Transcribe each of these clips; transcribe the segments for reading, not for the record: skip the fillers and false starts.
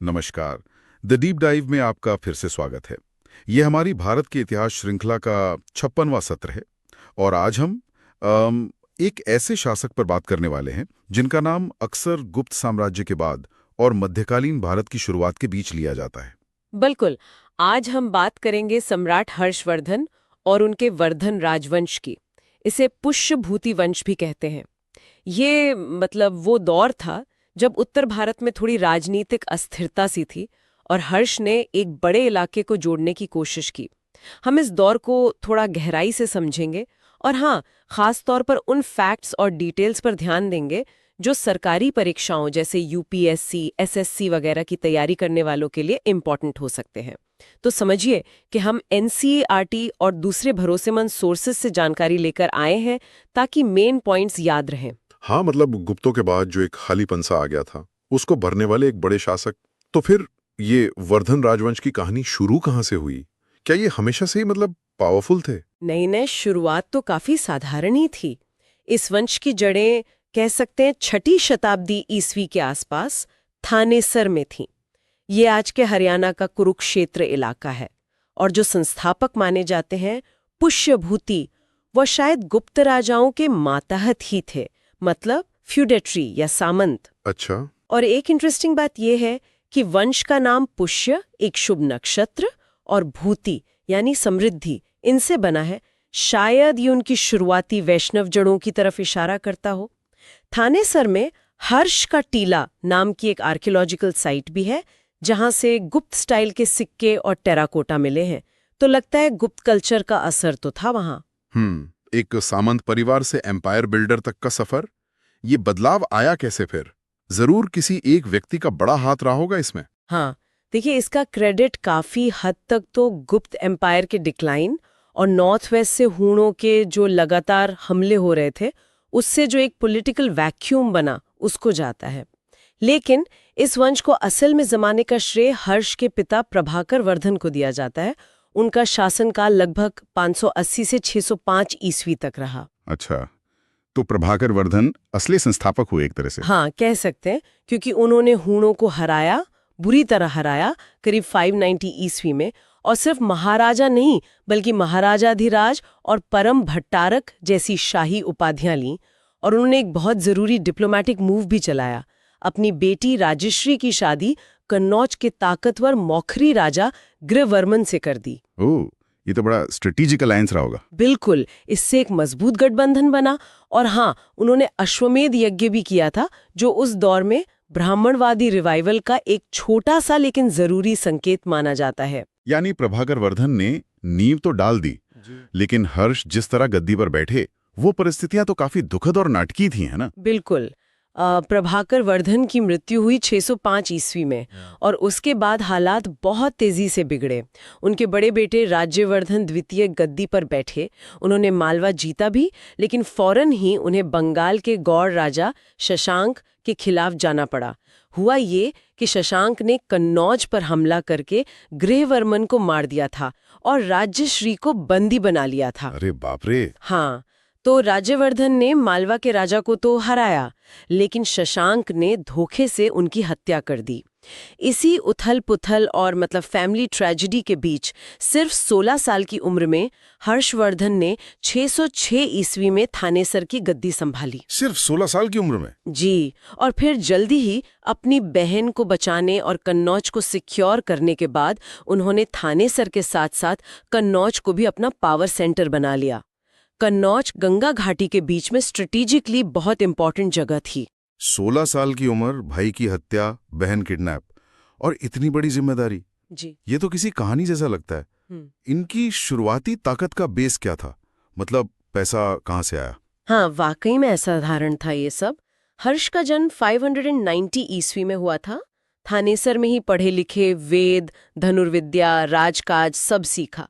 नमस्कार। The deep dive में आपका फिर से स्वागत है। ये हमारी भारत के इतिहास श्रृंखला का 56वां सत्र है और आज हम एक ऐसे शासक पर बात करने वाले हैं जिनका नाम अक्सर गुप्त साम्राज्य के बाद और मध्यकालीन भारत की शुरुआत के बीच लिया जाता है। बिल्कुल। आज हम बात करेंगे सम्राट हर्षवर्धन और उनके वर्धन राजवंश की। इसे पुष्यभूति वंश भी कहते हैं। ये वो दौर था जब उत्तर भारत में थोड़ी राजनीतिक अस्थिरता सी थी और हर्ष ने एक बड़े इलाके को जोड़ने की कोशिश की। हम इस दौर को थोड़ा गहराई से समझेंगे और हाँ, खास तौर पर उन फैक्ट्स और डिटेल्स पर ध्यान देंगे जो सरकारी परीक्षाओं जैसे यूपीएससी, एसएससी वगैरह की तैयारी करने वालों के लिए इम्पॉर्टेंट हो सकते हैं। तो समझिए कि हम एनसीईआरटी और दूसरे भरोसेमंद सोर्सेज से जानकारी लेकर आए हैं ताकि मेन पॉइंट्स याद रहें। हाँ, मतलब गुप्तों के बाद जो एक खालीपन सा आ गया था उसको भरने वाले एक बड़े शासक। तो फिर ये वर्धन राजवंश की कहानी शुरू कहाँ से हुई? क्या ये हमेशा से ही पावरफुल थे? नहीं, शुरुआत तो काफी साधारण ही थी। इस वंश की जड़ें कह सकते हैं 6ठी शताब्दी ईस्वी के आसपास थानेसर में थीं। ये आज के हरियाणा का कुरुक्षेत्र इलाका है और जो संस्थापक माने जाते हैं पुष्यभूति, वो शायद गुप्त राजाओं के मातहत ही थे, मतलब फ्यूडेटरी या सामंत। अच्छा। और एक इंटरेस्टिंग बात यह है कि वंश का नाम पुष्य एक शुभ नक्षत्र और भूति यानी समृद्धि इनसे बना है। शायद ये उनकी शुरुआती वैष्णव जड़ों की तरफ इशारा करता हो। थानेसर में हर्ष का टीला नाम की एक आर्कियोलॉजिकल साइट भी है जहां से गुप्त स्टाइल के सिक्के और टेराकोटा मिले हैं। तो लगता है गुप्त कल्चर का असर तो था वहां। एक सामंत परिवार से एम्पायर बिल्डर तक का सफर, ये बदलाव आया कैसे फिर? जरूर किसी एक व्यक्ति का बड़ा हाथ रहा होगा इसमें। हाँ, देखिए इसका क्रेडिट काफी हद तक तो गुप्त एम्पायर के डिक्लाइन और नॉर्थ वेस्ट से हूणों के जो लगातार हमले हो रहे थे उससे जो एक पॉलिटिकल वैक्यूम बना उसको जाता है। लेकिन इस वंश को असल में जमाने का श्रेय हर्ष के पिता प्रभाकर वर्धन को दिया जाता है। उनका शासनकाल लगभग 580 से 605 ईस्वी तक रहा। अच्छा, तो प्रभाकर वर्धन असली संस्थापक हुए एक तरह से। हाँ, कह सकते हैं, क्योंकि उन्होंने हूणों को हराया, बुरी तरह हराया करीब 590 ईस्वी में। और सिर्फ महाराजा नहीं बल्कि महाराजाधिराज और परम भट्टारक जैसी शाही उपाधियां लीं। और उन्होंने एक बहुत जरूरी डिप्लोमेटिक मूव भी चलाया। अपनी बेटी राजश्री की शादी कन्नौज के ताकतवर मौखरी राजा गृहवर्मन से कर दी। ओह, ये तो बड़ा स्ट्रेटेजिक अलायंस रहा होगा। बिल्कुल, इससे एक मजबूत गठबंधन बना। और हाँ, उन्होंने अश्वमेध यज्ञ भी किया था जो उस दौर में ब्राह्मणवादी रिवाइवल का एक छोटा सा लेकिन जरूरी संकेत माना जाता है। यानी प्रभाकर वर्धन ने नींव तो डाल दी, लेकिन हर्ष जिस तरह गद्दी पर बैठे वो परिस्थितियां तो काफी दुखद और नाटकीय थी, है ना? बिल्कुल। प्रभाकर वर्धन की मृत्यु हुई 605 ईस्वी में और उसके बाद हालात बहुत तेजी से बिगड़े। उनके बड़े बेटे राज्यवर्धन द्वितीय गद्दी पर बैठे। उन्होंने मालवा जीता भी, लेकिन फौरन ही उन्हें बंगाल के गौड़ राजा शशांक के खिलाफ जाना पड़ा। हुआ ये कि शशांक ने कन्नौज पर हमला करके गृहवर्मन को मार दिया था और राज्यश्री को बंदी बना लिया था। अरे बाप रे! हाँ, तो राज्यवर्धन ने मालवा के राजा को तो हराया, लेकिन शशांक ने धोखे से उनकी हत्या कर दी। इसी उथल-पुथल और फैमिली ट्रेजेडी के बीच सिर्फ 16 साल की उम्र में हर्षवर्धन ने 606 ईस्वी में थानेसर की गद्दी संभाली। सिर्फ 16 साल की उम्र में? जी, और फिर जल्दी ही अपनी बहन को बचाने और कन्नौज को सिक्योर करने के बाद उन्होंने थानेसर के साथ-साथ कन्नौज को भी अपना पावर सेंटर बना लिया। कन्नौज गंगा घाटी के बीच में स्ट्रेटेजिकली बहुत इंपॉर्टेंट जगह थी। 16 साल की उम्र, भाई की हत्या, बहन किडनैप और इतनी बड़ी जिम्मेदारी। जी, ये तो किसी कहानी जैसा लगता है। इनकी शुरुआती ताकत का बेस क्या था? पैसा कहाँ से आया? हाँ, वाकई में असाधारण था ये सब। हर्ष का जन्म 590 ईस्वी में हुआ था। थानेसर में ही पढ़े लिखे, वेद, धनुर्विद्या, राजकाज सब सीखा।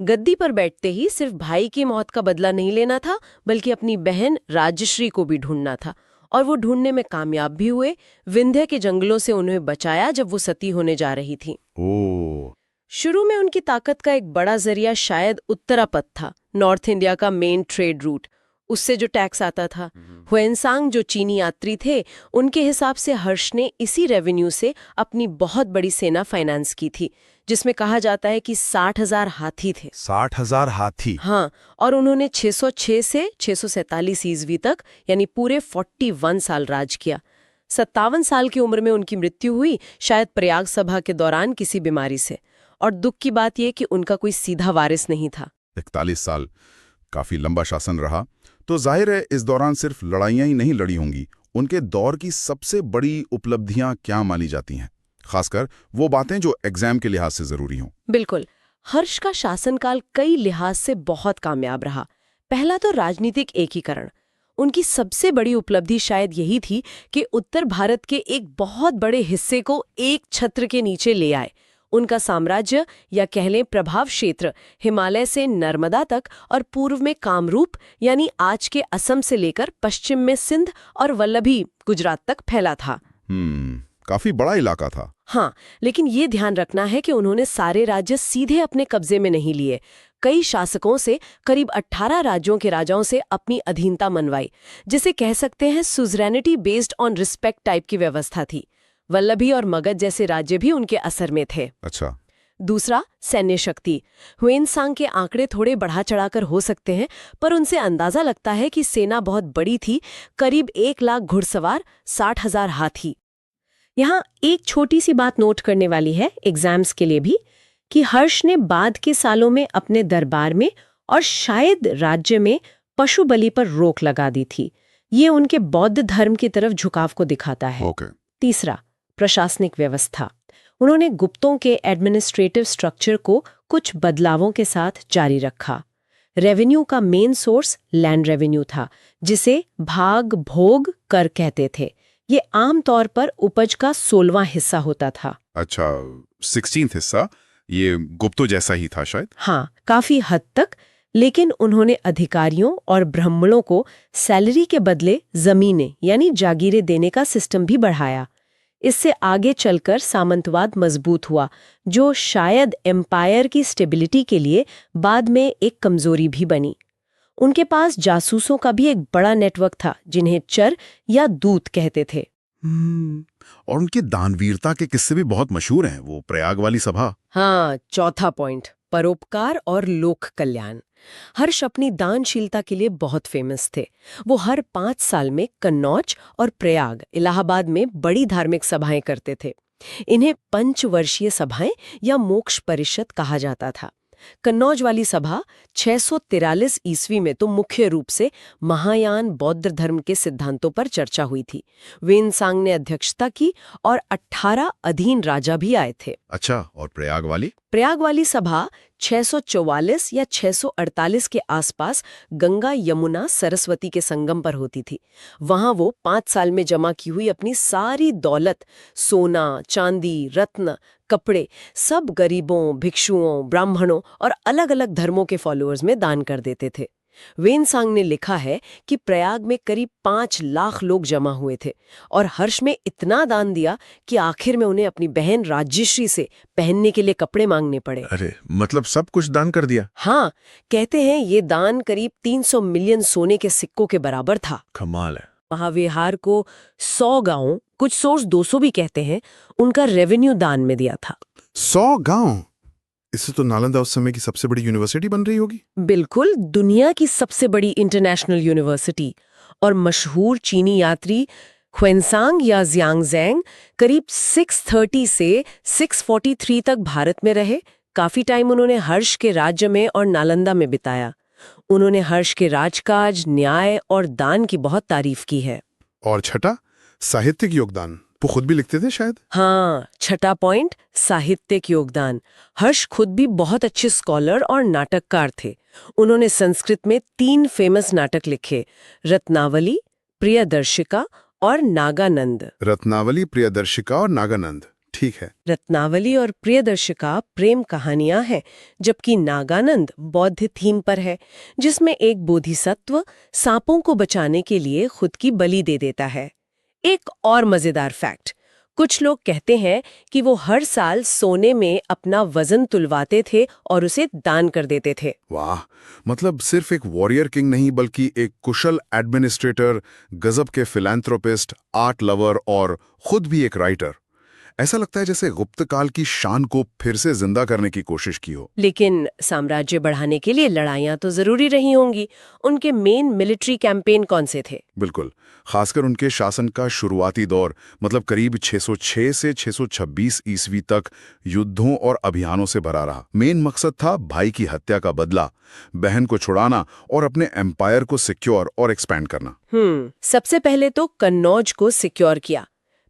गद्दी पर बैठते ही सिर्फ भाई की मौत का बदला नहीं लेना था, बल्कि अपनी बहन राजश्री को भी ढूंढना था। और वो ढूंढने में कामयाब भी हुए। विंध्य के जंगलों से उन्हें बचाया जब वो सती होने जा रही थी। ओह! शुरू में उनकी ताकत का एक बड़ा जरिया शायद उत्तरापथ था, नॉर्थ इंडिया का मेन ट्रेड रूट। उससे जो टैक्स आता था। हुएनसांग जो चीनी यात्री थे, उनके हिसाब से हर्ष ने इसी रेवेन्यू से अपनी बहुत बड़ी सेना फाइनेंस की थी, जिसमें कहा जाता है कि 60,000 हाथी थे। 60,000 हाथी। हाँ, और उन्होंने 606 से 647 ईस्वी तक यानी पूरे 41 साल राज किया। 57 साल की उम्र में उनकी मृत्यु हुई, शायद प्रयाग सभा के दौरान किसी बीमारी से। और दुख की बात यह कि उनका कोई सीधा वारिस नहीं था। 41 साल काफी लंबा शासन रहा, तो जाहिर है इस दौरान सिर्फ लड़ाइयां ही नहीं लड़ी होंगी। उनके दौर की सबसे बड़ी उपलब्धियां क्या मानी जाती हैं, खासकर वो बातें जो एग्जाम के लिहाज से जरूरी हों? बिल्कुल, हर्ष का शासनकाल कई लिहाज से बहुत कामयाब रहा। पहला तो राजनीतिक एकीकरण। उनकी सबसे बड़ी उपलब्धि शायद यही थी कि उत्तर भारत के एक बहुत बड़े हिस्से को एक छत्र के नीचे ले आए। उनका साम्राज्य या कह लें प्रभाव क्षेत्र हिमालय से नर्मदा तक और पूर्व में कामरूप यानी आज के असम से लेकर पश्चिम में सिंध और वल्लभी गुजरात तक फैला था। काफी बड़ा इलाका था। हाँ, लेकिन ये ध्यान रखना है कि उन्होंने सारे राज्य सीधे अपने कब्जे में नहीं लिए। कई शासकों से, करीब 18 राज्यों के राजाओं से अपनी अधीनता मनवाई, जिसे कह सकते हैं suzerainty based on respect type की व्यवस्था थी। वल्लभी और मगध जैसे राज्य भी उनके असर में थे। अच्छा। दूसरा, सैन्य शक्ति। हुएनसांग के आंकड़े थोड़े बढ़ा चढ़ाकर हो सकते हैं, पर उनसे अंदाजा लगता है कि सेना बहुत बड़ी थी, करीब 1 लाख घुड़सवार, 60,000 हाथी। यहाँ एक छोटी सी बात नोट करने वाली है एग्जाम्स के लिए भी, कि हर्ष ने बाद के सालों में अपने दरबार में और शायद राज्य में पशु बलि पर रोक लगा दी थी। ये उनके बौद्ध धर्म की तरफ झुकाव को दिखाता है। तीसरा, प्रशासनिक व्यवस्था। उन्होंने गुप्तों के एडमिनिस्ट्रेटिव स्ट्रक्चर को कुछ बदलावों के साथ जारी रखा। रेवेन्यू का मेन सोर्स लैंड रेवेन्यू था, जिसे भाग भोग कर कहते थे। ये आम तौर पर उपज का 16वां हिस्सा होता था। अच्छा, 16th हिस्सा, ये गुप्तों जैसा ही था शायद। हाँ, काफी हद तक, लेकिन उन्होंने अधिकारियों और ब्राह्मणों को सैलरी के बदले जमीनें यानी जागीरें देने का सिस्टम भी बढ़ाया। इससे आगे चलकर सामंतवाद मजबूत हुआ, जो शायद एम्पायर की स्टेबिलिटी के लिए बाद में एक कमजोरी भी बनी। उनके पास जासूसों का भी एक बड़ा नेटवर्क था, जिन्हें चर या दूत कहते थे। और उनकी दानवीरता के किस्से भी बहुत मशहूर हैं, वो प्रयाग वाली सभा। हाँ, चौथा पॉइंट, परोपकार और लोक कल्याण। हर्ष अपनी दानशीलता के लिए बहुत फेमस थे। वो हर 5 साल में कन्नौज और प्रयाग, इलाहाबाद में बड़ी धार्मिक सभाएं करते थे। इन्हें पंचवर्षीय सभाएं या मोक्ष परिषद कहा जाता था। कन्नौज वाली सभा 643 ईस्वी में तो मुख्य रूप से महायान बौद्ध धर्म के सिद्धांतों पर चर्चा हुई थी। वेनसांग ने अध्यक्षता की और 18 अधीन राजा भी आए थे। अच्छा, और प्रयाग वाली सभा 644 या 648 के आसपास गंगा यमुना सरस्वती के संगम पर होती थी। वहां वो 5 साल में जमा की हुई अपनी सारी दौलत, सोना, चांदी, रत्न, कपड़े, सब गरीबों, भिक्षुओं, ब्राह्मणों और अलग-अलग धर्मों के फॉलोअर्स में दान कर देते थे। वेनसांग ने लिखा है कि प्रयाग में करीब 5 लाख लोग जमा हुए थे और हर्ष में इतना दान दिया कि आखिर में उन्हें अपनी बहन राज्यश्री से पहनने के लिए कपड़े मांगने पड़े। अरे, मतलब सब कुछ दान कर दिया? हाँ, कहते हैं ये दान करीब 300 मिलियन सोने के सिक्कों के बराबर था। कमाल है। महाविहार को 100 गांव, कुछ सोर्स 200 भी कहते हैं, उनका रेवेन्यू दान में दिया था। 100 गांव? इससे तो नालंदा उस समय की सबसे बड़ी यूनिवर्सिटी बन रही होगी। बिल्कुल, दुनिया की सबसे बड़ी इंटरनेशनल यूनिवर्सिटी। और मशहूर चीनी यात्री हुएनसांग या ज़ियांगज़ैंग करीब 630 से 643 तक भारत में रहे। काफी टाइम उन्होंने हर्ष के राज्य में और नालंदा में बिताया। उन्होंने हर्ष के राजकाज, न्याय और दान की बहुत तारीफ की है। और छठा, साहित्यिक योगदान। वो खुद भी लिखते थे शायद? हाँ, छठा पॉइंट, साहित्यिक योगदान। हर्ष खुद भी बहुत अच्छे स्कॉलर और नाटककार थे। उन्होंने संस्कृत में 3 फेमस नाटक लिखे, रत्नावली, प्रियदर्शिका और नागानंद। रत्नावली, प्रियदर्शिका और नागानंद, ठीक है। रत्नावली और प्रियदर्शिका प्रेम कहानियां हैं, जबकि नागानंद बौद्ध थीम पर है, जिसमें एक बोधिसत्व सांपों को बचाने के लिए खुद की बलि दे देता है। एक और मजेदार फैक्ट, कुछ लोग कहते हैं कि वो हर साल सोने में अपना वजन तुलवाते थे और उसे दान कर देते थे। वाह, मतलब सिर्फ एक वॉरियर किंग नहीं बल्कि एक कुशल एडमिनिस्ट्रेटर, गजब के फिलैंथ्रोपिस्ट, आर्ट लवर और खुद भी एक राइटर। ऐसा लगता है जैसे गुप्त काल की शान को फिर से जिंदा करने की कोशिश की हो। लेकिन साम्राज्य बढ़ाने के लिए लड़ाइयां तो जरूरी रही होंगी। उनके मेन मिलिट्री कैंपेन कौन से थे? बिल्कुल, खासकर उनके शासन का शुरुआती दौर, मतलब करीब 606 से 626 ईस्वी तक युद्धों और अभियानों से भरा रहा। मेन मकसद था भाई की हत्या का बदला, बहन को छुड़ाना और अपने एम्पायर को सिक्योर और एक्सपैंड करना। सबसे पहले तो कन्नौज को सिक्योर किया,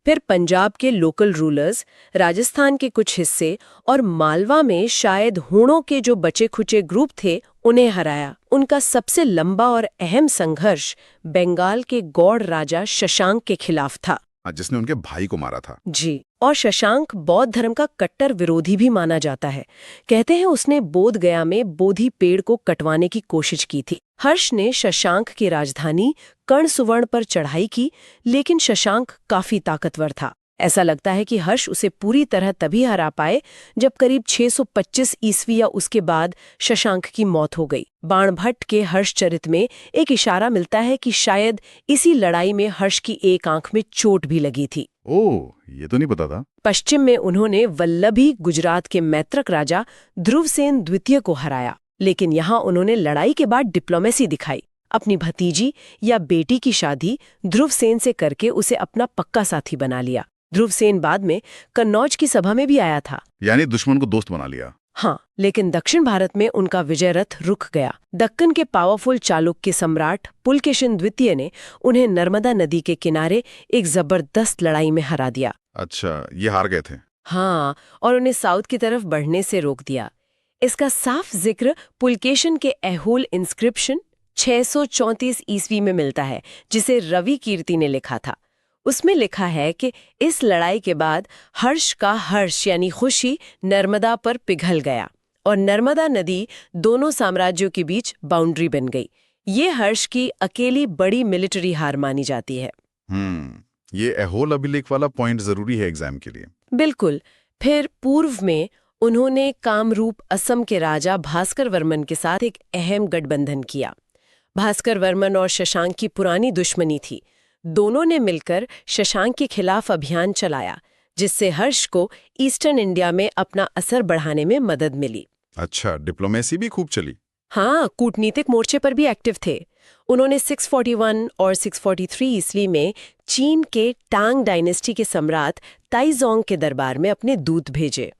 फिर पंजाब के लोकल रूलर्स, राजस्थान के कुछ हिस्से और मालवा में शायद हूणों के जो बचे खुचे ग्रुप थे उन्हें हराया। उनका सबसे लंबा और अहम संघर्ष बंगाल के गौड़ राजा शशांक के खिलाफ था, जिसने उनके भाई को मारा था। जी। और शशांक बौद्ध धर्म का कट्टर विरोधी भी माना जाता है। कहते हैं उसने बोध गया में बोधि पेड़ को कटवाने की कोशिश की थी। हर्ष ने शशांक की राजधानी कर्णसुवर्ण पर चढ़ाई की, लेकिन शशांक काफी ताकतवर था। ऐसा लगता है कि हर्ष उसे पूरी तरह तभी हरा पाए जब करीब 625 ईस्वी या उसके बाद शशांक की मौत हो गई। बाणभट्ट के हर्षचरित में एक इशारा मिलता है कि शायद इसी लड़ाई में हर्ष की एक आंख में चोट भी लगी थी। ओह, ये तो नहीं पता था। पश्चिम में उन्होंने वल्लभी गुजरात के मैत्रक राजा ध्रुवसेन द्वितीय को हराया, लेकिन यहाँ उन्होंने लड़ाई के बाद डिप्लोमेसी दिखाई। अपनी भतीजी या बेटी की शादी ध्रुवसेन से करके उसे अपना पक्का साथी बना लिया। ध्रुवसेन बाद में कन्नौज की सभा में भी आया था। यानी दुश्मन को दोस्त बना लिया। हाँ, लेकिन दक्षिण भारत में उनका विजय रथ रुक गया। दक्कन के पावरफुल चालुक्य सम्राट पुलकेशिन द्वितीय ने उन्हें नर्मदा नदी के किनारे एक जबरदस्त लड़ाई में हरा दिया। अच्छा, ये हार गए थे। हाँ, और उन्हें साउथ की तरफ बढ़ने से रोक दिया। इसका साफ जिक्र पुलकेशिन के ऐहोल इंस्क्रिप्शन 634 ईस्वी में मिलता है, जिसे रवि कीर्ति ने लिखा था। उसमें लिखा है कि इस लड़ाई के बाद हर्ष का हर्ष यानी खुशी नर्मदा पर पिघल गया और नर्मदा नदी दोनों साम्राज्यों के बीच बाउंड्री बन गई। ये हर्ष की अकेली बड़ी मिलिट्री हार मानी जाती है। ये ऐहोल अभिलेख वाला पॉइंट जरूरी है एग्जाम के लिए। बिल्कुल। फिर पूर्व में उन्होंने कामरूप असम के राजा भास्कर वर्मन के साथ एक अहम गठबंधन किया। भास्कर वर्मन और शशांक की पुरानी दुश्मनी थी। दोनों ने मिलकर शशांक के खिलाफ अभियान चलाया, जिससे हर्ष को ईस्टर्न इंडिया में अपना असर बढ़ाने में मदद मिली। अच्छा, डिप्लोमेसी भी खूब चली। हाँ, कूटनीतिक मोर्चे पर भी एक्टिव थे। उन्होंने 641 और 643 ईस्वी में चीन के टांग डायनेस्टी के सम्राट ताइजोंग के दरबार में अपने दूत भेजे।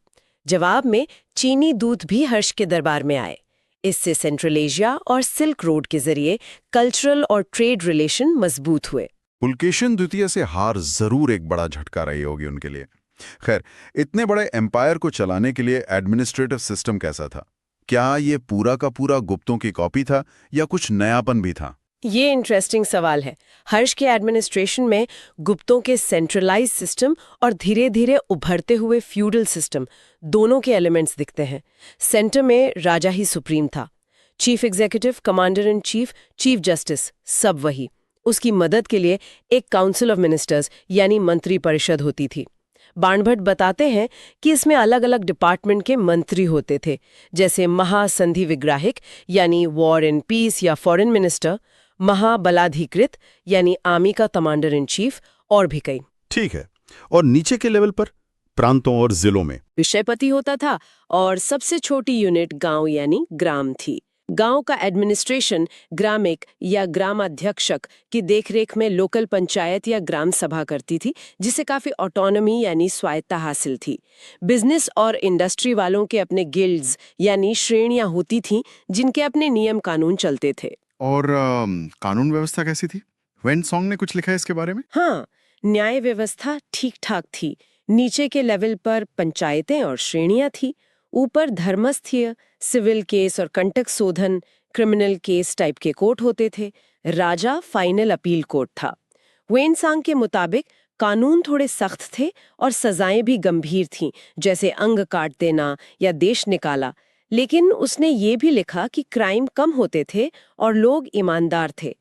जवाब में चीनी दूत भी हर्ष के दरबार में आए। इससे सेंट्रल एशिया और सिल्क रोड के जरिए कल्चरल और ट्रेड रिलेशन मजबूत हुए। पुलकेशिन द्वितीय से हार जरूर एक बड़ा झटका रही होगी उनके लिए। खैर, इतने बड़े एम्पायर को चलाने के लिए एडमिनिस्ट्रेटिव सिस्टम कैसा था? क्या ये पूरा का पूरा गुप्तों की कॉपी था या कुछ नयापन भी था? ये इंटरेस्टिंग सवाल है। हर्ष के एडमिनिस्ट्रेशन में गुप्तों के सेंट्रलाइज सिस्टम और धीरे धीरे उभरते हुए फ्यूडल सिस्टम दोनों के एलिमेंट्स दिखते हैं। सेंटर में राजा ही सुप्रीम था। Chief executive, commander in chief, chief justice, सब वही। उसकी मदद के लिए एक काउंसिल ऑफ मिनिस्टर्स यानी मंत्री परिषद होती थी। बाणभट्ट बताते हैं कि इसमें अलग अलग डिपार्टमेंट के मंत्री होते थे, जैसे महासंधि विग्राहिक यानी वॉर एंड पीस या फॉरेन मिनिस्टर, महाबलाधिकृत यानी आर्मी का कमांडर इन चीफ, और भी कई। ठीक है। और नीचे के लेवल पर प्रांतों और जिलों में विषयपति होता था और सबसे छोटी यूनिट गांव यानी ग्राम थी। गांव का एडमिनिस्ट्रेशन ग्रामिक या ग्रामाध्यक्षक की देखरेख में लोकल पंचायत या ग्राम सभा करती थी, जिसे काफी ऑटोनॉमी यानी स्वायत्ता हासिल थी। बिजनेस और इंडस्ट्री वालों के अपने गिल्ड्स यानी श्रेणियां होती थीं, जिनके अपने नियम कानून चलते थे। और कानून व्यवस्था कैसी थी? वेन सॉन्ग ने कुछ लिखा है इसके बारे में? हाँ, न्याय व्यवस्था ठीक ठाक थी। नीचे के लेवल पर पंचायतें और श्रेणियां थी। ऊपर धर्मस्थीय, सिविल केस और कंटक शोधन, क्रिमिनल केस टाइप के कोर्ट होते थे। राजा फाइनल अपील कोर्ट था। वेनसांग के मुताबिक कानून थोड़े सख्त थे और सजाएं भी गंभीर थीं, जैसे अंग काट देना या देश निकाला। लेकिन उसने ये भी लिखा कि क्राइम कम होते थे और लोग ईमानदार थे।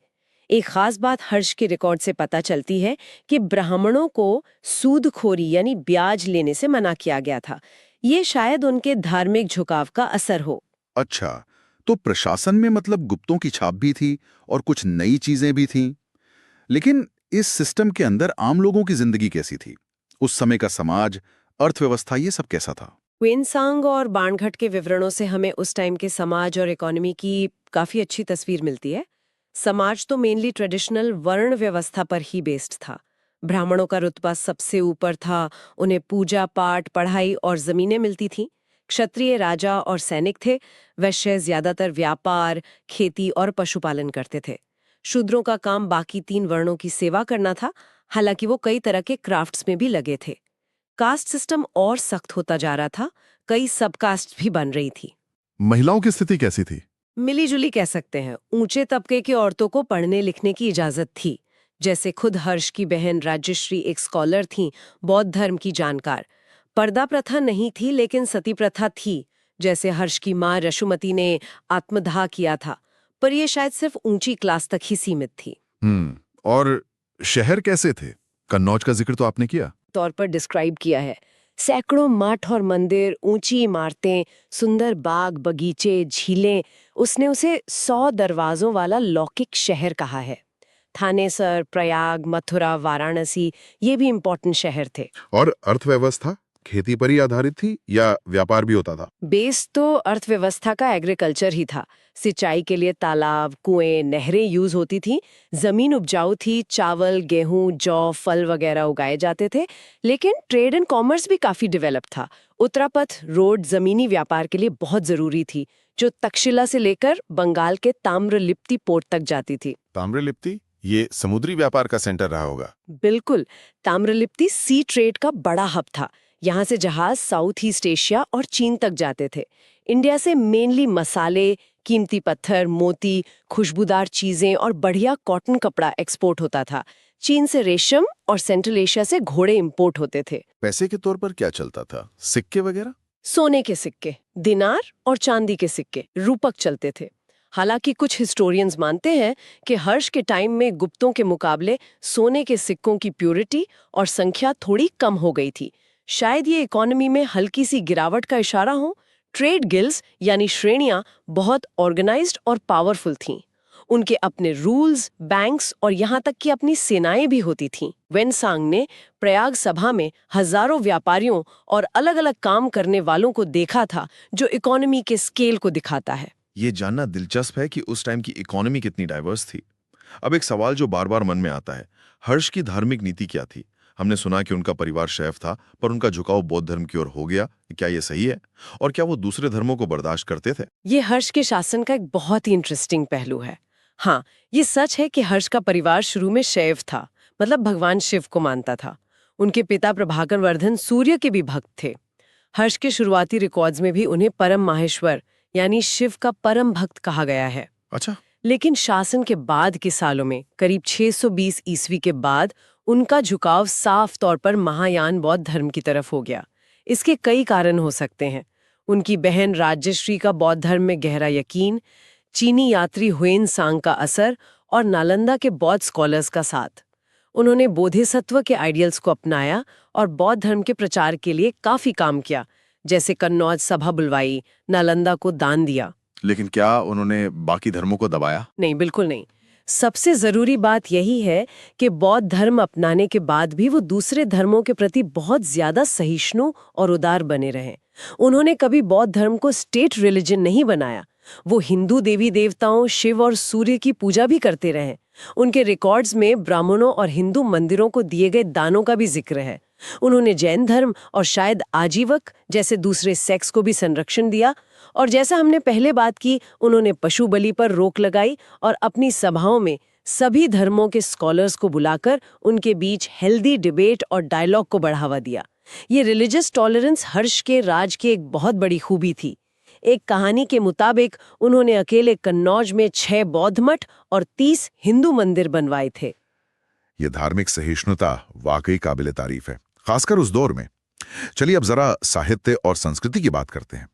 एक खास बात हर्ष के रिकॉर्ड से पता चलती है कि ब्राह्मणों को सूदखोरी यानी ब्याज लेने से मना किया गया था। ये शायद उनके धार्मिक झुकाव का असर हो। अच्छा, तो प्रशासन में मतलब गुप्तों की छाप भी थी और कुछ नई चीजें भी थीं। लेकिन इस सिस्टम के अंदर आम लोगों की जिंदगी कैसी थी? उस समय का समाज, अर्थव्यवस्था, ये सब कैसा था? क्वेनसांग और बाणघट के विवरणों से हमें उस टाइम के समाज और इकोनॉमी की काफी अच्छी तस्वीर मिलती है। समाज तो मेनली ट्रेडिशनल वर्ण व्यवस्था पर ही बेस्ड था। ब्राह्मणों का रुतबा सबसे ऊपर था, उन्हें पूजा पाठ, पढ़ाई और जमीनें मिलती थीं। क्षत्रिय राजा और सैनिक थे। वैश्य ज्यादातर व्यापार, खेती और पशुपालन करते थे। शूद्रों का काम बाकी 3 वर्णों की सेवा करना था, हालांकि वो कई तरह के क्राफ्ट्स में भी लगे थे। कास्ट सिस्टम और सख्त होता जा रहा था, कई सब कास्ट भी बन रही थी। महिलाओं की स्थिति कैसी थी? मिलीजुली कह सकते हैं। ऊंचे तबके की औरतों को पढ़ने लिखने की इजाजत थी। जैसे खुद हर्ष की बहन राजश्री एक स्कॉलर थीं, बौद्ध धर्म की जानकार। पर्दा प्रथा नहीं थी, लेकिन सती प्रथा थी। जैसे हर्ष की माँ रशुमती ने आत्मदाह किया था, पर यह शायद सिर्फ ऊंची क्लास तक ही सीमित थी। और शहर कैसे थे? कन्नौज का जिक्र तो आपने किया। तौर पर डिस्क्राइब किया है। सैकड़ों मठ और मंदिर, ऊंची इमारतें, सुंदर बाग बगीचे, झीलें। उसने उसे 100 दरवाजों वाला लौकिक शहर कहा है। थानेसर, प्रयाग, मथुरा, वाराणसी ये भी इम्पोर्टेंट शहर थे। और अर्थव्यवस्था खेती पर ही आधारित थी या व्यापार भी होता था? बेस तो अर्थव्यवस्था का एग्रीकल्चर ही था। सिंचाई के लिए तालाब, कुएं, नहरें यूज होती थी। जमीन उपजाऊ थी, चावल, गेहूं, जौ, फल वगैरह उगाए जाते थे। लेकिन ट्रेड एंड कॉमर्स भी काफी डेवलप था। उत्तरापथ रोड जमीनी व्यापार के लिए बहुत जरूरी थी, जो तक्षशिला से लेकर बंगाल के ताम्रलिप्ति पोर्ट तक जाती थी। ताम्रलिप्ति ये समुद्री व्यापार का सेंटर रहा होगा। बिल्कुल, ताम्रलिप्ति सी ट्रेड का बड़ा हब था। यहाँ से जहाज साउथ ईस्ट एशिया और चीन तक जाते थे। इंडिया से मेनली मसाले, कीमती पत्थर, मोती, खुशबूदार चीजें और बढ़िया कॉटन कपड़ा एक्सपोर्ट होता था। चीन से रेशम और सेंट्रल एशिया से घोड़े इंपोर्ट होते थे। पैसे के तौर पर क्या चलता था? सिक्के वगैरह? सोने के सिक्के, दिनार और चांदी के सिक्के, रूपक चलते थे। हालांकि कुछ हिस्टोरियंस मानते हैं कि हर्ष के टाइम में गुप्तों के मुकाबले सोने के सिक्कों की प्योरिटी और संख्या थोड़ी कम हो गई थी। शायद ये इकोनॉमी में हल्की सी गिरावट का इशारा हो। ट्रेड गिल्ड्स यानी श्रेणियां बहुत ऑर्गेनाइज्ड और पावरफुल थीं। उनके अपने रूल्स, बैंक्स और यहाँ तक कि अपनी सेनाएं भी होती थीं। वेनसांग ने प्रयाग सभा में हजारों व्यापारियों और अलग-अलग काम करने वालों को देखा था, जो इकोनॉमी के स्केल को दिखाता है। ये जानना दिलचस्प है कि उस टाइम की इकोनॉमी कितनी डाइवर्स थी। अब एक सवाल जो बार बार मन में आता है, हर्ष की धार्मिक नीति क्या थी? हमने सुना कि उनका परिवार शैव था, पर उनका झुकाव बौद्ध धर्म की ओर हो गया। क्या ये सही है? और क्या वो दूसरे धर्मों को बर्दाश्त करते थे? ये हर्ष के शासन का एक बहुत ही इंटरेस्टिंग पहलू है। हाँ, ये सच है कि हर्ष का परिवार शुरू में शैव था, मतलब भगवान शिव को मानता था। उनके पिता प्रभाकर वर्धन सूर्य के भी भक्त थे। हर्ष के शुरुआती रिकॉर्ड्स में भी उन्हें परम माहेश्वर यानी शिव का परम भक्त कहा गया है। अच्छा। लेकिन शासन के बाद के सालों में, करीब 620 ईस्वी के बाद, उनका झुकाव साफ तौर पर महायान बौद्ध धर्म की तरफ हो गया। इसके कई कारण हो सकते हैं। उनकी बहन राजश्री का बौद्ध धर्म में गहरा यकीन, चीनी यात्री हुएनसांग का असर और नालंदा के बौद्ध स्कॉलर्स का साथ। उन्होंने बोधिसत्व के आइडियल्स को अपनाया और बौद्ध धर्म के प्रचार के लिए काफी काम किया, जैसे कन्नौज सभा बुलवाई, नालंदा को दान दिया। लेकिन क्या उन्होंने बाकी धर्मों को दबाया? नहीं, बिल्कुल नहीं। सबसे जरूरी बात यही है कि बौद्ध धर्म अपनाने के बाद भी वो दूसरे धर्मों के प्रति बहुत ज्यादा सहिष्णु और उदार बने रहे। उन्होंने कभी बौद्ध धर्म को स्टेट रिलीजन नहीं बनाया। वो हिंदू देवी देवताओं, शिव और सूर्य की पूजा भी करते रहे। उनके रिकॉर्ड्स में ब्राह्मणों और हिंदू मंदिरों को दिए गए दानों का भी जिक्र है। उन्होंने जैन धर्म और शायद आजीवक जैसे दूसरे सेक्स को भी संरक्षण दिया। और जैसा हमने पहले बात की, उन्होंने पशु बलि पर रोक लगाई और अपनी सभाओं में सभी धर्मों के स्कॉलर्स को बुलाकर उनके बीच हेल्दी डिबेट और डायलॉग को बढ़ावा दिया। ये रिलीजियस टॉलरेंस हर्ष के राज की एक बहुत बड़ी खूबी थी। एक कहानी के मुताबिक उन्होंने अकेले कन्नौज में 6 बौद्ध मठ और 30 हिंदू मंदिर बनवाए थे। ये धार्मिक सहिष्णुता वाकई काबिले तारीफ है, खासकर उस दौर में। चलिए अब जरा साहित्य और संस्कृति की बात करते हैं।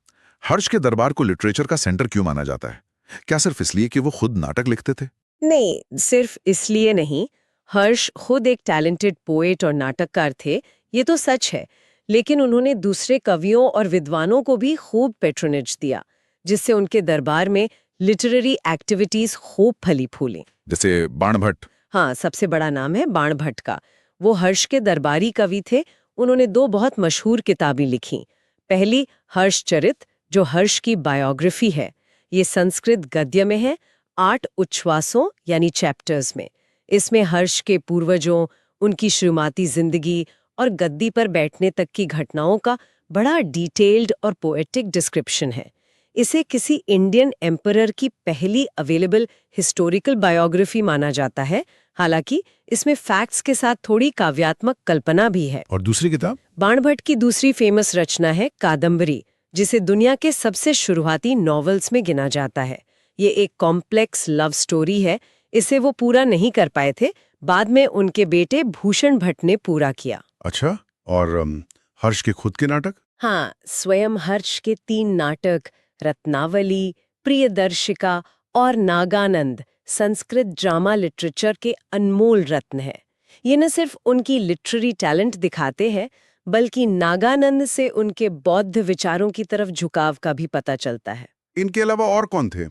हर्ष के दरबार को लिटरेचर का सेंटर क्यों माना जाता है? क्या सिर्फ इसलिए कि वो खुद नाटक लिखते थे? नहीं, सिर्फ इसलिए नहीं। हर्ष खुद एक टैलेंटेड पोएट और नाटककार थे, ये तो सच है, लेकिन उन्होंने दूसरे कवियों और विद्वानों को भी खूब पैट्रोनेज दिया, जिससे उनके दरबार में लिटरेरी एक्टिविटीज खूब फली फूली। जैसे बाणभट्ट। हाँ, सबसे बड़ा नाम है बाणभट्ट का। वो हर्ष के दरबारी कवि थे। उन्होंने 2 बहुत मशहूर किताबें लिखी। पहली हर्षचरित, जो हर्ष की बायोग्राफी है। ये संस्कृत गद्य में है, 8 उच्छ्वासों यानी चैप्टर्स में। इसमें हर्ष के पूर्वजों, उनकी शुरुआती जिंदगी और गद्दी पर बैठने तक की घटनाओं का बड़ा डिटेल्ड और पोएटिक डिस्क्रिप्शन है। इसे किसी इंडियन एम्परर की पहली अवेलेबल हिस्टोरिकल बायोग्राफी माना जाता है। हालांकि इसमें फैक्ट्स के साथ थोड़ी काव्यात्मक कल्पना भी है। और दूसरी किताब? बाणभट्ट की दूसरी फेमस रचना है कादम्बरी, जिसे दुनिया के सबसे शुरुआती नॉवेल्स में गिना जाता है। ये एक कॉम्प्लेक्स लव स्टोरी है। इसे वो पूरा नहीं कर पाए थे, बाद में उनके बेटे भूषण भट्ट ने पूरा किया। अच्छा, और हर्ष के खुद के नाटक? हाँ, स्वयं हर्ष के 3 नाटक रत्नावली, प्रियदर्शिका और नागानंद संस्कृत ड्रामा लिटरेचर के अनमोल रत्न है। ये न सिर्फ उनकी लिटरेरी टैलेंट दिखाते हैं, बल्कि नागानंद से उनके बौद्ध विचारों की तरफ झुकाव का भी पता चलता है। इनके अलावा और कौन थे?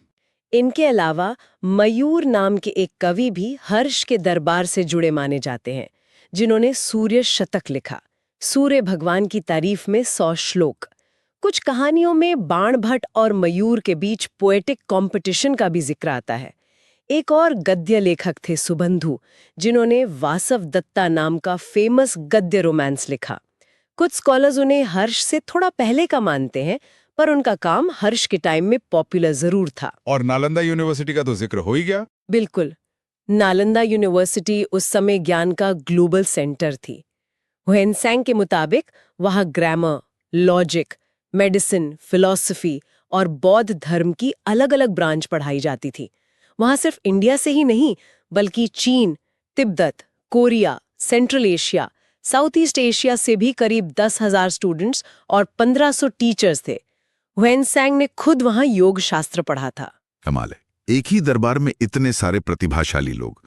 इनके अलावा मयूर नाम के एक कवि भी हर्ष के दरबार से जुड़े माने जाते हैं, जिन्होंने सूर्य शतक लिखा। सूर्य भगवान की तारीफ में 100 श्लोक। कुछ कहानियों में बाणभट्ट और मयूर के बीच पोएटिक कंपटीशन का भी जिक्र आता है। एक और गद्य लेखक थे सुबंधु, जिन्होंने वासव दत्ता नाम का फेमस गद्य रोमांस लिखा। कुछ स्कॉलर्स उन्हें हर्ष से थोड़ा पहले का मानते हैं, पर उनका काम हर्ष के टाइम में पॉपुलर जरूर था। और नालंदा यूनिवर्सिटी का तो जिक्र हो ही गया। बिल्कुल, नालंदा यूनिवर्सिटी उस समय ज्ञान का ग्लोबल सेंटर थी। ह्वेनसैंग के मुताबिक वहाँ ग्रामर, लॉजिक, मेडिसिन, फिलॉसफी और बौद्ध धर्म की अलग-अलग ब्रांच पढ़ाई जाती थी। वहाँ सिर्फ इंडिया से ही नहीं, बल्कि चीन, Tibet, Korea, central Asia, south east Asia से भी करीब 10,000 स्टूडेंट्स और 1500 टीचर्स थे। ह्वेनसैंग ने खुद वहाँ योग शास्त्र पढ़ा था। कमाल है, एक ही दरबार में इतने सारे प्रतिभाशाली लोग।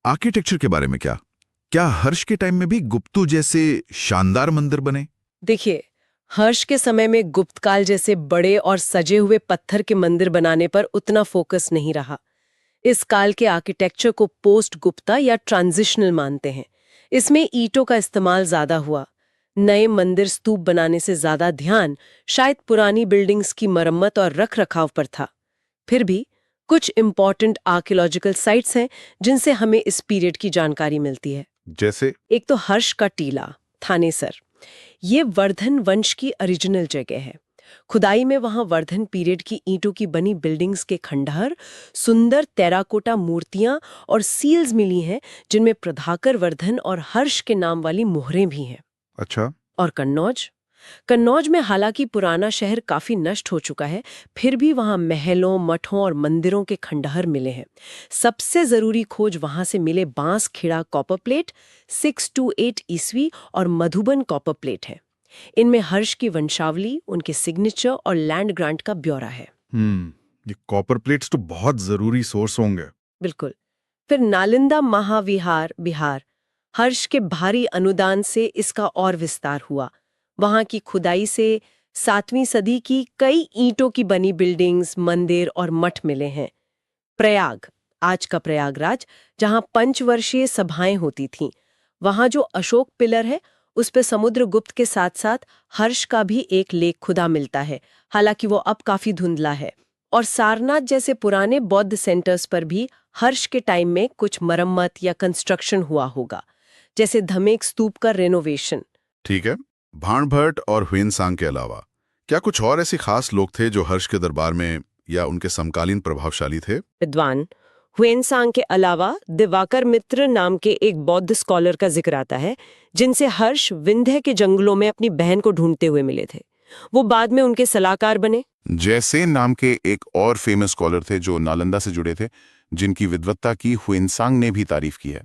आर्किटेक्चर के बारे में क्या हर्ष के टाइम में भी गुप्तु जैसे शानदार मंदिर बने? देखिए, हर्ष के समय में गुप्तकाल जैसे बड़े और सजे हुए पत्थर के मंदिर बनाने पर उतना फोकस नहीं रहा। इस काल के आर्किटेक्चर को पोस्ट गुप्ता या ट्रांजिशनल मानते हैं। इसमें ईंटों का इस्तेमाल ज्यादा हुआ। नए मंदिर स्तूप बनाने से ज्यादा ध्यान शायद पुरानी बिल्डिंग्स की मरम्मत और रख रखाव पर था। फिर भी कुछ इंपॉर्टेंट आर्कियोलॉजिकल साइट्स हैं जिनसे हमें इस पीरियड की जानकारी मिलती है। जैसे? एक तो हर्ष का टीला, थानेसर। ये वर्धन वंश की ओरिजिनल जगह है। खुदाई में वहां वर्धन पीरियड की ईंटों की बनी बिल्डिंग्स के खंडहर, सुंदर टेराकोटा मूर्तियां और सील्स मिली हैं, जिनमें प्रभाकर वर्धन और हर्ष के नाम वाली मोहरें भी हैं। अच्छा। और कन्नौज में हालांकि पुराना शहर काफी नष्ट हो चुका है, फिर भी वहां महलों, मठों और मंदिरों के खंडहर मिले हैं। सबसे जरूरी खोज वहां से मिले बांस खिड़ा कॉपर प्लेट 628 ईस्वी और मधुबन कॉपर प्लेट है। इनमें हर्ष की वंशावली, उनके सिग्नेचर और लैंड ग्रांट का ब्यौरा है। ये कॉपर प्लेट्स तो बहुत जरूरी सोर्स होंगे। बिल्कुल। फिर नालंदा महाविहार बिहार, हर्ष के भारी अनुदान से इसका और विस्तार हुआ। वहां की खुदाई से 7वीं सदी की कई ईंटों की बनी बिल्डिंग्स, मंदिर और मठ मिले हैं। प्रयाग, आज का प्रयागराज, जहां पंचवर्षीय सभाएं होती थीं, वहां जो अशोक पिलर है उस पे समुद्रगुप्त के साथ साथ हर्ष का भी एक लेख खुदा मिलता है, हालांकि वो अब काफी धुंधला है। और सारनाथ जैसे पुराने बौद्ध सेंटर्स पर भी हर्ष के टाइम में कुछ मरम्मत या कंस्ट्रक्शन हुआ होगा, जैसे धमेक स्तूप का रेनोवेशन। ठीक है। बाणभट्ट और ह्वेनसांग के अलावा क्या कुछ और ऐसे खास लोग थे जो हर्ष के दरबार में या उनके समकालीन प्रभावशाली थे? विद्वान ह्वेनसांग के अलावा दिवाकर मित्र नाम के एक बौद्ध स्कॉलर का जिक्र आता है, जिनसे हर्ष विंध्य के जंगलों में अपनी बहन को ढूंढते हुए मिले थे। वो बाद में उनके सलाहकार बने। जैसेन नाम के एक और फेमस स्कॉलर थे जो नालंदा से जुड़े थे, जिनकी विद्वत्ता की ह्वेनसांग ने भी तारीफ की है।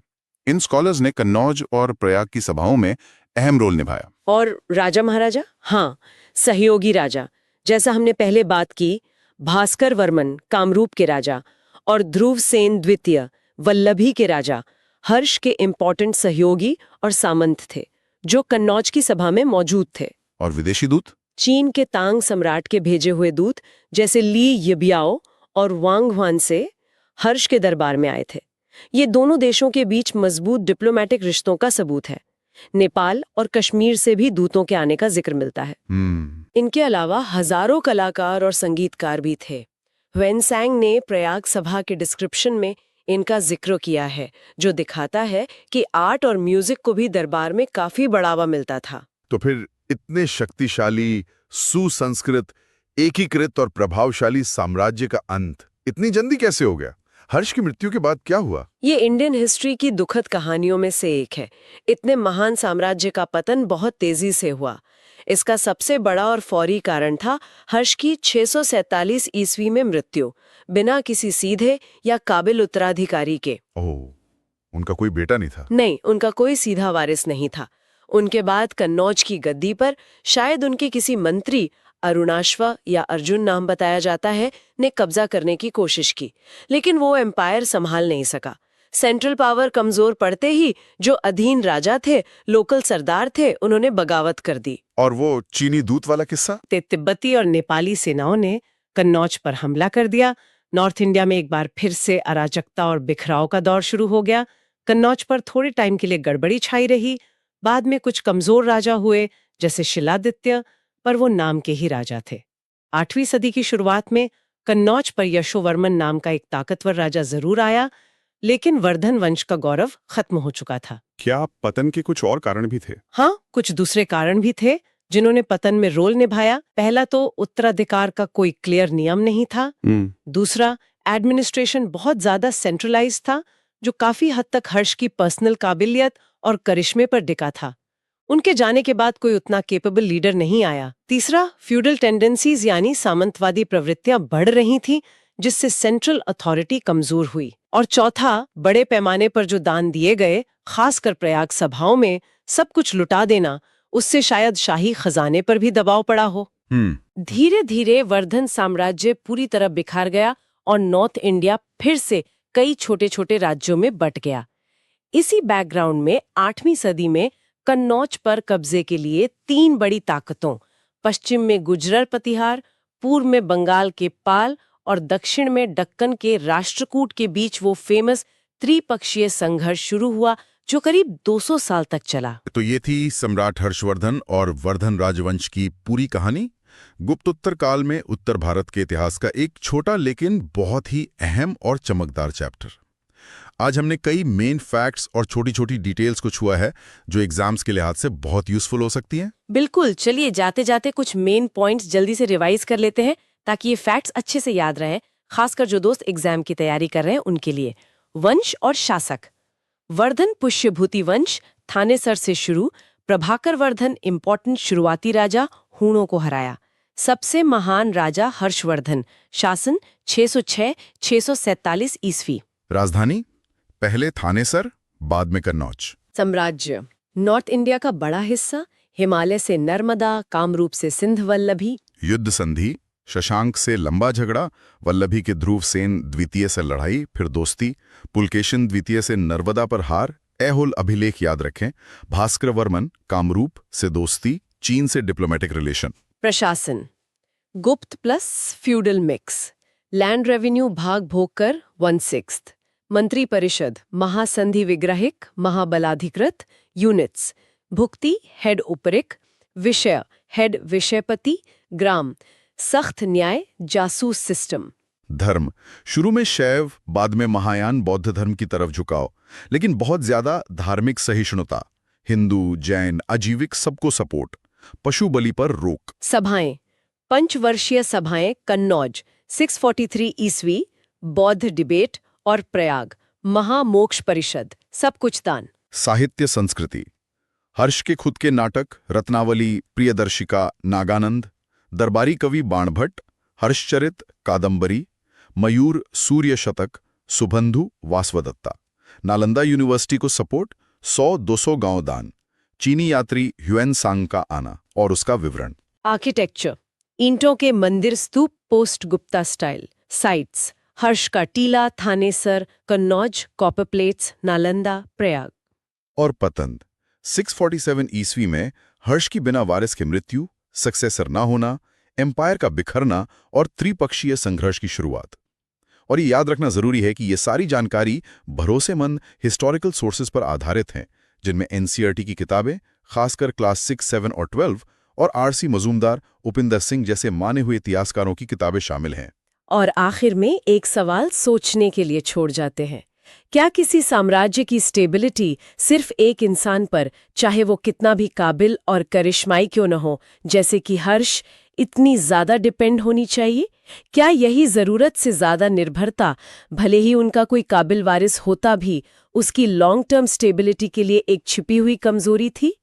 इन स्कॉलर्स ने कन्नौज और प्रयाग की सभाओं में अहम रोल निभाया। और राजा महाराजा, हाँ, सहयोगी राजा, जैसा हमने पहले बात की, भास्कर वर्मन कामरूप के राजा, और ध्रुव सेन द्वितीय वल्लभी के राजा हर्ष के इम्पोर्टेंट सहयोगी और सामंत थे, जो कन्नौज की सभा में मौजूद थे। और विदेशी दूत? चीन के तांग सम्राट के भेजे हुए दूत जैसे ली यिबियाओ और वांग ह्वान से हर्ष के दरबार में आए थे। ये दोनों देशों के बीच मजबूत डिप्लोमेटिक रिश्तों का सबूत है। नेपाल और कश्मीर से भी दूतों के आने का जिक्र मिलता है। इनके अलावा हजारों कलाकार और संगीतकार भी थे। ह्वेनसैंग ने प्रयाग सभा के डिस्क्रिप्शन में इनका जिक्र किया है, जो दिखाता है कि आर्ट और म्यूजिक को भी दरबार में काफी बढ़ावा मिलता था। तो फिर इतने शक्तिशाली, सुसंस्कृत, एकीकृत और प्रभावशाली साम्राज्य का अंत इतनी जल्दी कैसे हो गया? हर्ष की मृत्यु के बाद क्या हुआ? ये इंडियन हिस्ट्री की दुखद कहानियों में से एक है। इतने महान साम्राज्य का पतन बहुत तेजी से हुआ। इसका सबसे बड़ा और फौरी कारण था हर्ष की 647 ईस्वी में मृत्यु, बिना किसी सीधे या काबिल उत्तराधिकारी के। ओह, उनका कोई बेटा नहीं था? नहीं, उनका कोई सीधा वारिस नहीं था। उनके बाद कन्नौज की गद्दी पर शायद उनके किसी मंत्री, अरुणाश्व या अर्जुन नाम बताया जाता है, ने कब्जा करने की कोशिश की, लेकिन वो एम्पायर संभाल नहीं सका। सेंट्रल पावर कमजोर पड़ते ही जो अधीन राजा थे, लोकल सरदार थे, उन्होंने बगावत कर दी। और वो चीनी दूत वाला किस्सा? तिब्बती और नेपाली सेनाओं ने कन्नौज पर हमला कर दिया। नॉर्थ इंडिया में एक बार फिर से अराजकता और बिखराव का दौर शुरू हो गया। कन्नौज पर थोड़े टाइम के लिए गड़बड़ी छाई रही। बाद में कुछ कमजोर राजा हुए, जैसे शिलादित्य, पर वो नाम के ही राजा थे। 8वीं सदी की शुरुआत में कन्नौज पर यशोवर्मन नाम का एक ताकतवर राजा जरूर आया, लेकिन वर्धन वंश का गौरव खत्म हो चुका था। क्या पतन के कुछ और कारण भी थे? हाँ, कुछ दूसरे कारण भी थे जिन्होंने पतन में रोल निभाया। पहला तो उत्तराधिकार का कोई क्लियर नियम नहीं था। दूसरा, एडमिनिस्ट्रेशन बहुत ज्यादा सेंट्रलाइज था, जो काफी हद तक हर्ष की पर्सनल काबिलियत और करिश्मे पर टिका था। उनके जाने के बाद कोई उतना केपेबल लीडर नहीं आया। तीसरा, फ्यूडल टेंडेंसीज यानी सामंतवादी प्रवृत्तियां बढ़ रही थीं, जिससे सेंट्रल अथॉरिटी कमजोर हुई। और चौथा, बड़े पैमाने पर जो दान दिए गए, खासकर प्रयाग सभाओं में सब कुछ लुटा देना, उससे शायद शाही खजाने पर भी दबाव पड़ा हो। धीरे धीरे वर्धन साम्राज्य पूरी तरह बिखर गया और नॉर्थ इंडिया फिर से कई छोटे छोटे राज्यों में बंट गया। इसी बैकग्राउंड में 8वीं सदी में कन्नौज पर कब्जे के लिए 3 बड़ी ताकतों, पश्चिम में गुर्जर प्रतिहार, पूर्व में बंगाल के पाल और दक्षिण में दक्कन के राष्ट्रकूट के बीच वो फेमस त्रिपक्षीय संघर्ष शुरू हुआ, जो करीब 200 साल तक चला। तो ये थी सम्राट हर्षवर्धन और वर्धन राजवंश की पूरी कहानी। गुप्तोत्तर काल में उत्तर भारत के इतिहास का एक छोटा लेकिन बहुत ही अहम और चमकदार चैप्टर। आज हमने कई मेन फैक्ट्स और छोटी छोटी डिटेल्स को छुआ है, जो एग्जाम्स के लिहाज से बहुत यूजफुल हो सकती हैं। बिल्कुल, चलिए जाते जाते कुछ मेन पॉइंट्स जल्दी से रिवाइज कर लेते हैं, ताकि ये फैक्ट्स अच्छे से याद रहें, खासकर जो दोस्त एग्जाम की तैयारी कर रहे हैं उनके लिए। वंश और शासक। वर्धन पुष्यभूति वंश थानेसर से शुरू, प्रभाकर वर्धन इम्पोर्टेंट शुरुआती राजा, हूणों को हराया। सबसे महान राजा हर्षवर्धन, शासन 606-647 ईस्वी। राजधानी पहले थानेसर, बाद में कन्नौज। साम्राज्य नॉर्थ इंडिया का बड़ा हिस्सा, हिमालय से नर्मदा, कामरूप से सिंध वल्लभी। युद्ध संधि, शशांक से लंबा झगड़ा, वल्लभी के ध्रुव सेन द्वितीय से लड़ाई, फिर दोस्ती, पुलकेशिन द्वितीय से नर्मदा पर हार, ऐहोल अभिलेख याद रखें, भास्कर वर्मन कामरूप से दोस्ती, चीन से डिप्लोमेटिक रिलेशन। प्रशासन गुप्त plus feudal mix, land revenue भाग भोग कर 1/6, मंत्री परिषद महासंधि विग्रहिक महाबलाधिकृत यूनिट्स, भुक्ति हेड उपरिक, विषय हेड विषयपति, ग्राम सख्त न्याय जासूस सिस्टम। धर्म शुरू में शैव, बाद में महायान बौद्ध धर्म की तरफ झुकाव, लेकिन बहुत ज्यादा धार्मिक सहिष्णुता, हिंदू जैन अजीविक सबको सपोर्ट, पशु बलि पर रोक। सभाएं पंचवर्षीय सभाएं कन्नौज 643 ईस्वी, बौद्ध डिबेट और प्रयाग महामोक्ष परिषद, सब कुछ दान। साहित्य संस्कृति हर्ष के खुद के नाटक रत्नावली, प्रियदर्शिका, नागानंद, दरबारी कवि बाणभट्ट, हर्षचरित, कादंबरी, मयूर, सूर्य शतक, सुबंधु, वासवदत्ता। नालंदा यूनिवर्सिटी को सपोर्ट, 100-200 गांव दान, चीनी यात्री ह्वेनसांग का आना और उसका विवरण। आर्किटेक्चर ईंटों के मंदिर स्तूप पोस्ट गुप्ता स्टाइल, साइट्स हर्ष का टीला, थानेसर, कन्नौज, कॉपर प्लेट्स, नालंदा, प्रयाग। और पतंग 647 ईस्वी में हर्ष की बिना वारिस की मृत्यु, सक्सेसर ना होना, एम्पायर का बिखरना और त्रिपक्षीय संघर्ष की शुरुआत। और ये याद रखना जरूरी है कि ये सारी जानकारी भरोसेमंद हिस्टोरिकल सोर्सेज पर आधारित हैं, जिनमें एनसीईआरटी की किताबें, खासकर क्लास 6, 7 और 12 और आरसी मजूमदार, उपिंदर सिंह जैसे माने हुए इतिहासकारों की किताबें शामिल हैं। और आखिर में एक सवाल सोचने के लिए छोड़ जाते हैं। क्या किसी साम्राज्य की स्टेबिलिटी सिर्फ एक इंसान पर, चाहे वो कितना भी काबिल और करिश्माई क्यों न हो, जैसे कि हर्ष, इतनी ज्यादा डिपेंड होनी चाहिए? क्या यही जरूरत से ज्यादा निर्भरता, भले ही उनका कोई काबिल वारिस होता भी, उसकी लॉन्ग टर्म स्टेबिलिटी के लिए एक छिपी हुई कमजोरी थी?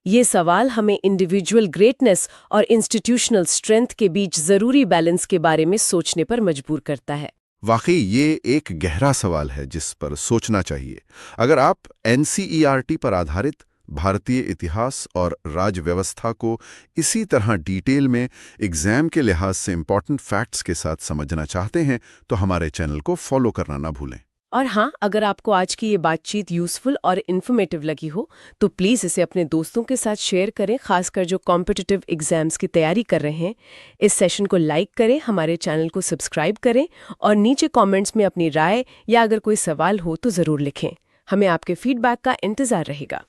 ये सवाल हमें इंडिविजुअल ग्रेटनेस और इंस्टीट्यूशनल स्ट्रेंथ के बीच जरूरी बैलेंस के बारे में सोचने पर मजबूर करता है। वाकई ये एक गहरा सवाल है जिस पर सोचना चाहिए। अगर आप एनसीईआरटी पर आधारित भारतीय इतिहास और राज्य व्यवस्था को इसी तरह डिटेल में एग्जाम के लिहाज से इंपॉर्टेंट फैक्ट्स के साथ समझना चाहते हैं तो हमारे चैनल को फॉलो करना ना भूलें। और हाँ, अगर आपको आज की ये बातचीत यूजफुल और इन्फॉर्मेटिव लगी हो तो प्लीज़ इसे अपने दोस्तों के साथ शेयर करें, खासकर जो कॉम्पिटिटिव एग्जाम्स की तैयारी कर रहे हैं। इस सेशन को लाइक करें, हमारे चैनल को सब्सक्राइब करें और नीचे कमेंट्स में अपनी राय या अगर कोई सवाल हो तो ज़रूर लिखें। हमें आपके फीडबैक का इंतज़ार रहेगा।